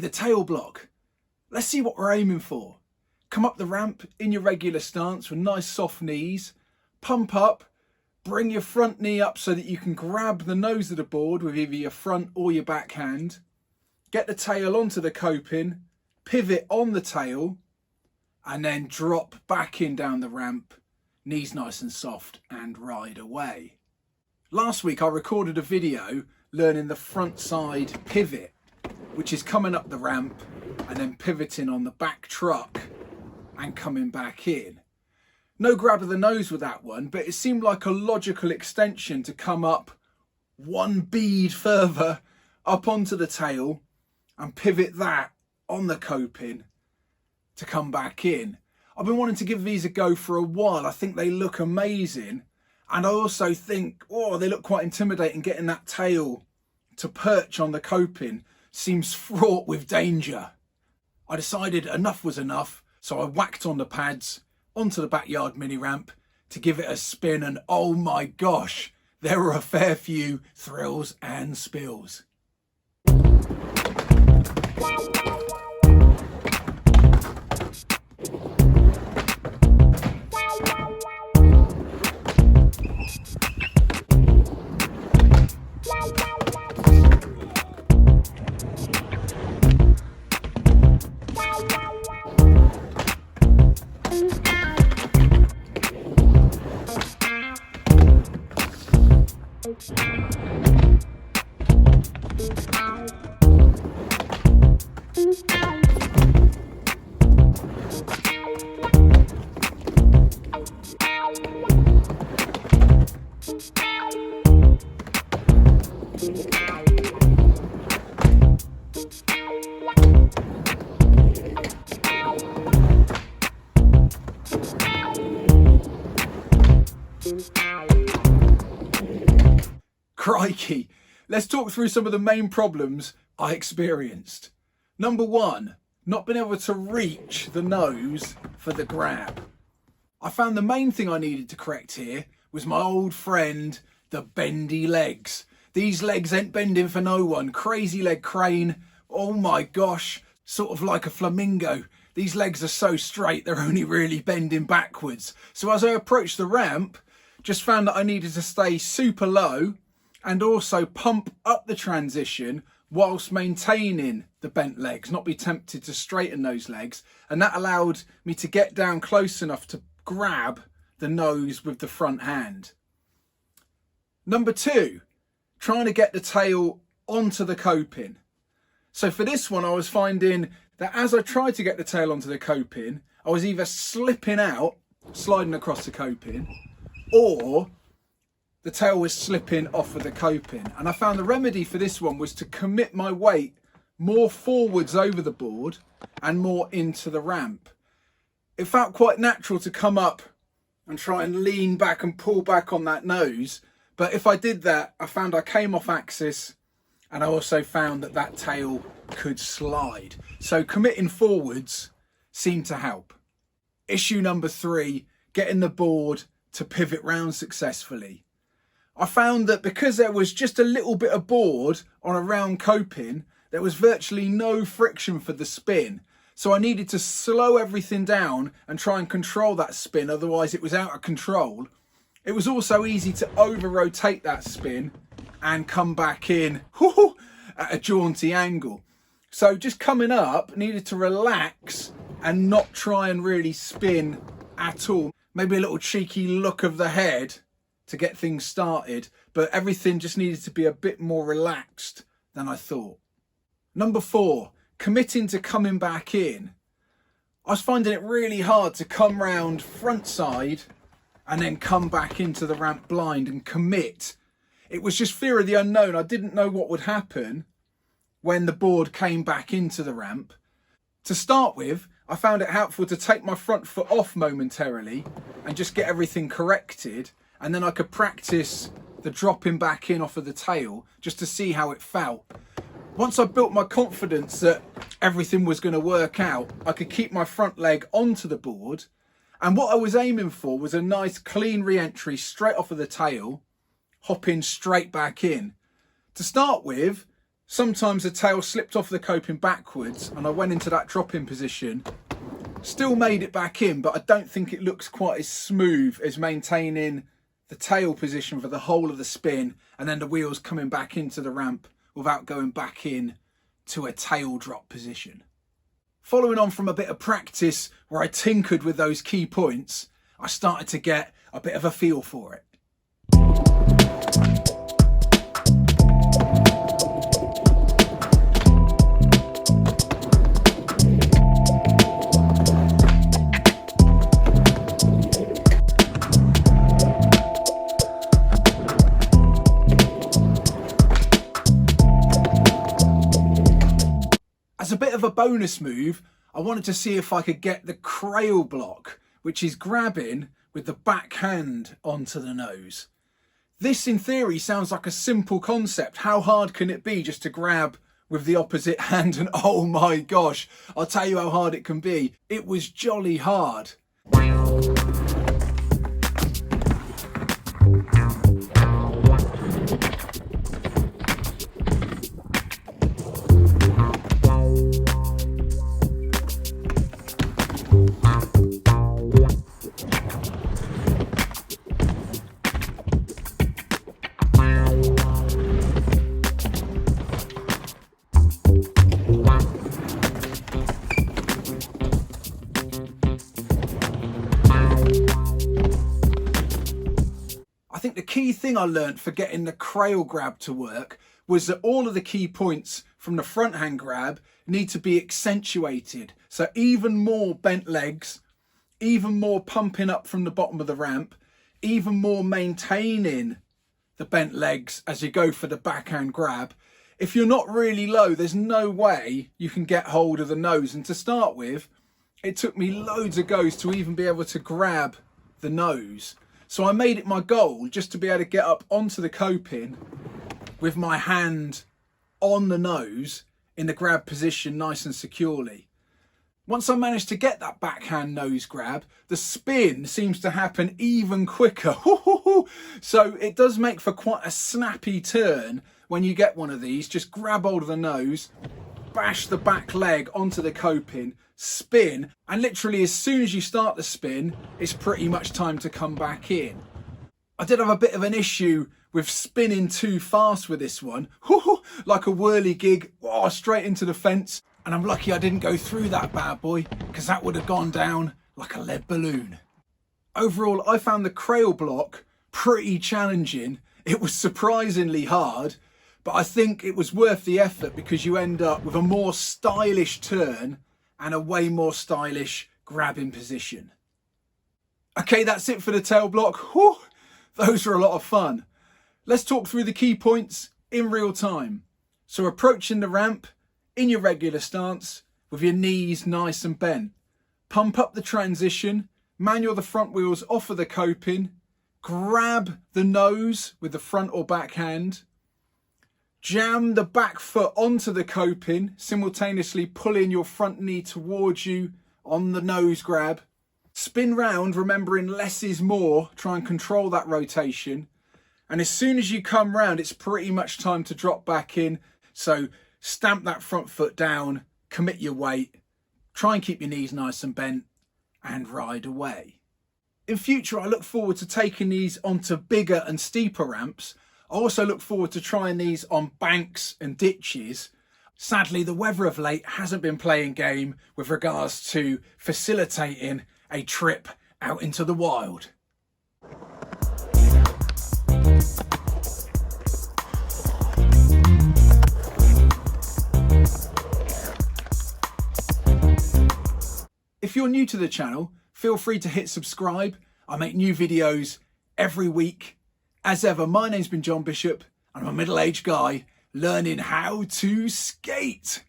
the tail block. Let's see what we're aiming for. Come up the ramp in your regular stance with nice soft knees. Pump up, bring your front knee up so that you can grab the nose of the board with either your front or your back hand. Get the tail onto the coping, pivot on the tail, and then drop back in down the ramp, knees nice and soft, and ride away. Last week I recorded a video learning the frontside pivot, which is coming up the ramp and then pivoting on the back truck and coming back in. No grab of the nose with that one, but it seemed like a logical extension to come up one bead further up onto the tail and pivot that on the coping to come back in. I've been wanting to give these a go for a while. I think they look amazing. And I also think, oh, they look quite intimidating. Getting that tail to perch on the coping seems fraught with danger. I decided enough was enough, so I whacked on the pads onto the backyard mini ramp to give it a spin, and oh my gosh, there were a fair few thrills and spills. Crikey, let's talk through some of the main problems I experienced. Number one, not being able to reach the nose for the grab. I found the main thing I needed to correct here was my old friend, the bendy legs. These legs ain't bending for no one. Crazy leg crane, oh my gosh, sort of like a flamingo. These legs are so straight, they're only really bending backwards. So as I approached the ramp, just found that I needed to stay super low and also pump up the transition whilst maintaining the bent legs, not be tempted to straighten those legs. And that allowed me to get down close enough to grab the nose with the front hand. Number two, trying to get the tail onto the coping. So for this one, I was finding that as I tried to get the tail onto the coping, I was either slipping out, sliding across the coping, or the tail was slipping off of the coping. And I found the remedy for this one was to commit my weight more forwards over the board and more into the ramp. It felt quite natural to come up and try and lean back and pull back on that nose. But if I did that, I found I came off axis, and I also found that that tail could slide. So committing forwards seemed to help. Issue number three, getting the board to pivot round successfully. I found that because there was just a little bit of board on a round coping, there was virtually no friction for the spin. So I needed to slow everything down and try and control that spin, otherwise it was out of control. It was also easy to over-rotate that spin and come back in at a jaunty angle. So just coming up, needed to relax and not try and really spin at all. Maybe a little cheeky look of the head to get things started, but everything just needed to be a bit more relaxed than I thought. Number four, committing to coming back in. I was finding it really hard to come round frontside and then come back into the ramp blind and commit. It was just fear of the unknown. I didn't know what would happen when the board came back into the ramp. To start with, I found it helpful to take my front foot off momentarily and just get everything corrected, and then I could practice the dropping back in off of the tail just to see how it felt. Once I built my confidence that everything was going to work out, I could keep my front leg onto the board, and what I was aiming for was a nice clean re-entry straight off of the tail, hopping straight back in. To start with, Sometimes the tail slipped off the coping backwards and I went into that drop-in position. Still made it back in, but I don't think it looks quite as smooth as maintaining the tail position for the whole of the spin and then the wheels coming back into the ramp without going back in to a tail drop position. Following on from a bit of practice where I tinkered with those key points, I started to get a bit of a feel for it. As a bit of a bonus move, I wanted to see if I could get the Crailblock, which is grabbing with the backhand onto the nose. This in theory sounds like a simple concept. How hard can it be just to grab with the opposite hand? And oh my gosh, I'll tell you how hard it can be. It was jolly hard. I think the key thing I learned for getting the Crail grab to work was that all of the key points from the front hand grab need to be accentuated. So even more bent legs, even more pumping up from the bottom of the ramp, even more maintaining the bent legs as you go for the backhand grab. If you're not really low, there's no way you can get hold of the nose. And to start with, it took me loads of goes to even be able to grab the nose. So I made it my goal just to be able to get up onto the coping with my hand on the nose in the grab position nice and securely. Once I managed to get that backhand nose grab, the spin seems to happen even quicker. So it does make for quite a snappy turn when you get one of these. Just grab hold of the nose, bash the back leg onto the coping, spin, and literally as soon as you start the spin, it's pretty much time to come back in. I did have a bit of an issue with spinning too fast with this one. Like a whirly gig, straight into the fence. And I'm lucky I didn't go through that bad boy, because that would have gone down like a lead balloon. Overall, I found the Crailblock pretty challenging. It was surprisingly hard, but I think it was worth the effort because you end up with a more stylish turn and a way more stylish grabbing position. Okay, that's it for the Tailblock. Those were a lot of fun. Let's talk through the key points in real time. So approaching the ramp in your regular stance with your knees nice and bent. Pump up the transition, manual the front wheels off of the coping, grab the nose with the front or back hand, jam the back foot onto the coping, simultaneously pulling your front knee towards you on the nose grab. Spin round, remembering less is more, try and control that rotation. And as soon as you come round, it's pretty much time to drop back in. So stamp that front foot down, commit your weight, try and keep your knees nice and bent, and ride away. In future, I look forward to taking these onto bigger and steeper ramps. I also look forward to trying these on banks and ditches. Sadly, the weather of late hasn't been playing game with regards to facilitating a trip out into the wild. If you're new to the channel, feel free to hit subscribe. I make new videos every week. As ever, my name's been John Bishop, and I'm a middle-aged guy learning how to skate.